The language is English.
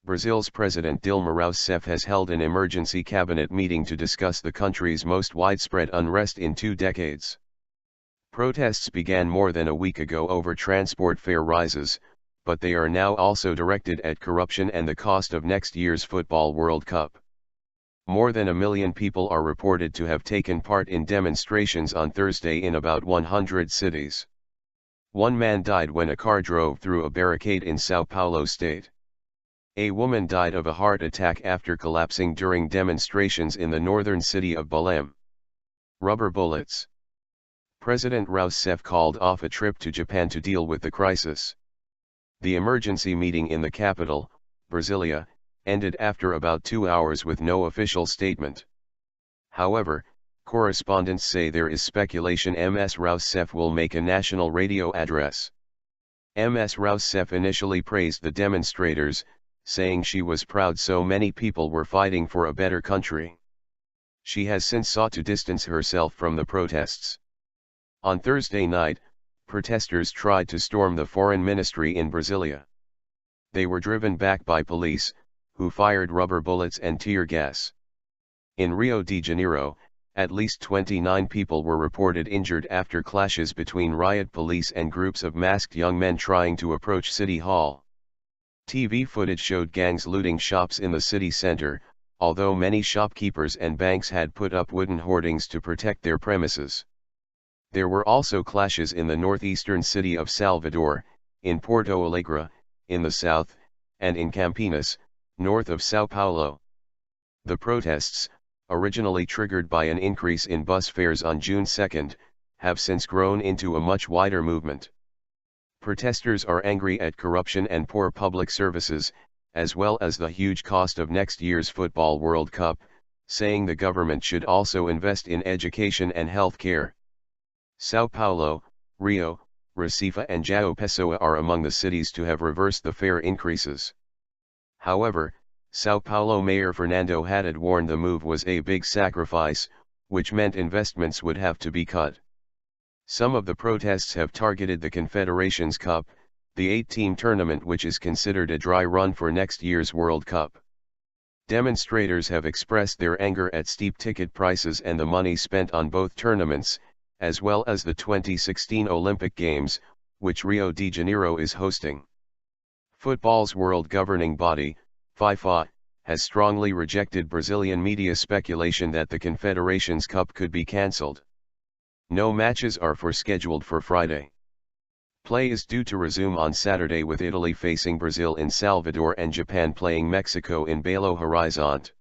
Brazil's President Dilma Rousseff has held an emergency cabinet meeting to discuss the country's most widespread unrest in 2 decades. Protests began more than a week ago over transport fare rises, but they are now also directed at corruption and the cost of next year's Football World Cup. More than 1 million people are reported to have taken part in demonstrations on Thursday in about 100 cities. One man died when a car drove through a barricade in Sao Paulo state. A woman died of a heart attack after collapsing during demonstrations in the northern city of Belem. Rubber bullets. President Rousseff called off a trip to Japan to deal with the crisis. The emergency meeting in the capital, Brasilia, ended after about 2 hours with no official statement. However, correspondents say there is speculation Ms Rousseff will make a national radio address. Ms Rousseff initially praised the demonstrators, saying she was proud so many people were fighting for a better country. She has since sought to distance herself from the protests. On Thursday night, protesters tried to storm the foreign ministry in Brasilia. They were driven back by police, who fired rubber bullets and tear gas. In Rio de Janeiro, at least 29 people were reported injured after clashes between riot police and groups of masked young men trying to approach City Hall. TV footage showed gangs looting shops in the city center, although many shopkeepers and banks had put up wooden hoardings to protect their premises. There were also clashes in the northeastern city of Salvador, in Porto Alegre, in the south, and in Campinas, north of Sao Paulo. The protests, originally triggered by an increase in bus fares on June 2, have since grown into a much wider movement. Protesters are angry at corruption and poor public services, as well as the huge cost of next year's Football World Cup, saying the government should also invest in education and health care. Sao Paulo, Rio, Recife and João Pessoa are among the cities to have reversed the fare increases. However, Sao Paulo Mayor Fernando Haddad warned the move was a big sacrifice, which meant investments would have to be cut. Some of the protests have targeted the Confederations Cup, the 8-team tournament which is considered a dry run for next year's World Cup. Demonstrators have expressed their anger at steep ticket prices and the money spent on both tournaments, as well as the 2016 Olympic Games, which Rio de Janeiro is hosting. Football's world governing body, FIFA, has strongly rejected Brazilian media speculation that the Confederations Cup could be cancelled. No matches are scheduled for Friday. Play is due to resume on Saturday with Italy facing Brazil in Salvador and Japan playing Mexico in Belo Horizonte.